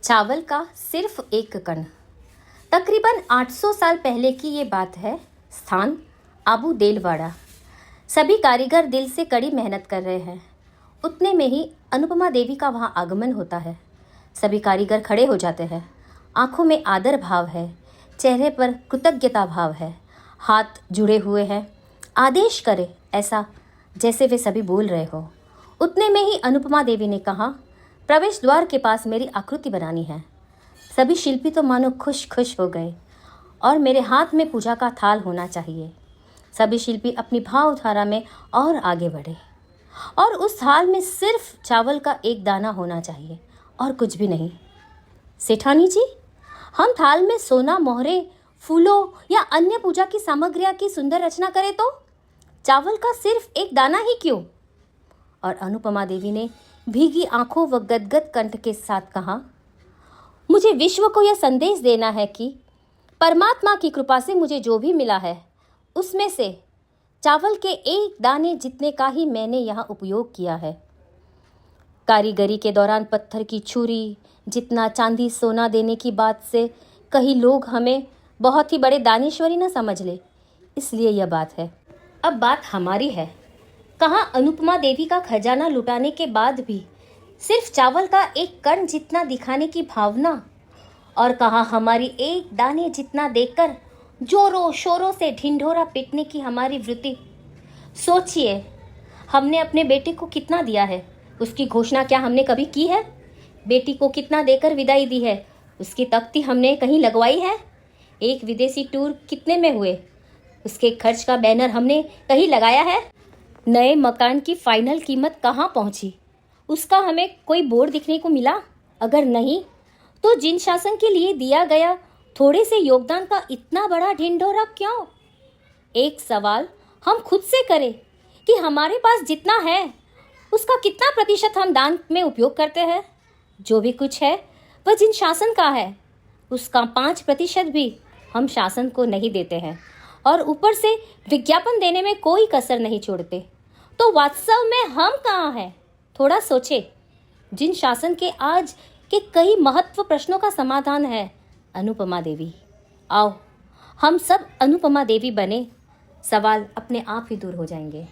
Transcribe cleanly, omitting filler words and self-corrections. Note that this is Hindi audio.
चावल का सिर्फ एक कण। तकरीबन 800 साल पहले की ये बात है। स्थान आबू देलवाड़ा। सभी कारीगर दिल से कड़ी मेहनत कर रहे हैं। उतने में ही अनुपमा देवी का वहाँ आगमन होता है। सभी कारीगर खड़े हो जाते हैं। आंखों में आदर भाव है, चेहरे पर कृतज्ञता भाव है, हाथ जुड़े हुए हैं। आदेश करे ऐसा जैसे वे सभी बोल रहे हो। उतने में ही अनुपमा देवी ने कहा, प्रवेश द्वार के पास मेरी आकृति बनानी है। सभी शिल्पी तो मानो खुश खुश हो गए और मेरे हाथ में पूजा का थाल होना चाहिए। सभी शिल्पी अपनी भावधारा में और आगे बढ़े और उस थाल में सिर्फ चावल का एक दाना होना चाहिए और कुछ भी नहीं। सेठानी जी, हम थाल में सोना, मोहरे, फूलों या अन्य पूजा की सामग्रियां की सुंदर रचना करें तो चावल का सिर्फ एक दाना ही क्यों? और अनुपमा देवी ने भीगी आंखों व गदगद कंठ के साथ कहा, मुझे विश्व को यह संदेश देना है कि परमात्मा की कृपा से मुझे जो भी मिला है उसमें से चावल के एक दाने जितने का ही मैंने यहाँ उपयोग किया है। कारीगरी के दौरान पत्थर की छुरी जितना चांदी सोना देने की बात से कहीं लोग हमें बहुत ही बड़े दानेश्वरी न समझ ले, इसलिए यह बात है। अब बात हमारी है। कहाँ अनुपमा देवी का खजाना लुटाने के बाद भी सिर्फ चावल का एक कण जितना दिखाने की भावना, और कहाँ हमारी एक दाने जितना देखकर जोरों शोरों से ढिंढोरा पीटने की हमारी वृत्ति। सोचिए, हमने अपने बेटे को कितना दिया है, उसकी घोषणा क्या हमने कभी की है? बेटी को कितना देकर विदाई दी है, उसकी तख्ती हमने कहीं लगवाई है? एक विदेशी टूर कितने में हुए, उसके खर्च का बैनर हमने कहीं लगाया है? नए मकान की फाइनल कीमत कहाँ पहुँची, उसका हमें कोई बोर्ड दिखने को मिला? अगर नहीं तो जिन शासन के लिए दिया गया थोड़े से योगदान का इतना बड़ा ढिंढोरा क्यों? एक सवाल हम खुद से करें कि हमारे पास जितना है उसका कितना प्रतिशत हम दान में उपयोग करते हैं? जो भी कुछ है वह जिन शासन का है उसका 5% भी हम शासन को नहीं देते हैं और ऊपर से विज्ञापन देने में कोई कसर नहीं छोड़ते। तो वास्तव में हम कहाँ हैं? थोड़ा सोचे। जिन शासन के आज के कई महत्व प्रश्नों का समाधान है अनुपमा देवी। आओ हम सब अनुपमा देवी बने, सवाल अपने आप ही दूर हो जाएंगे।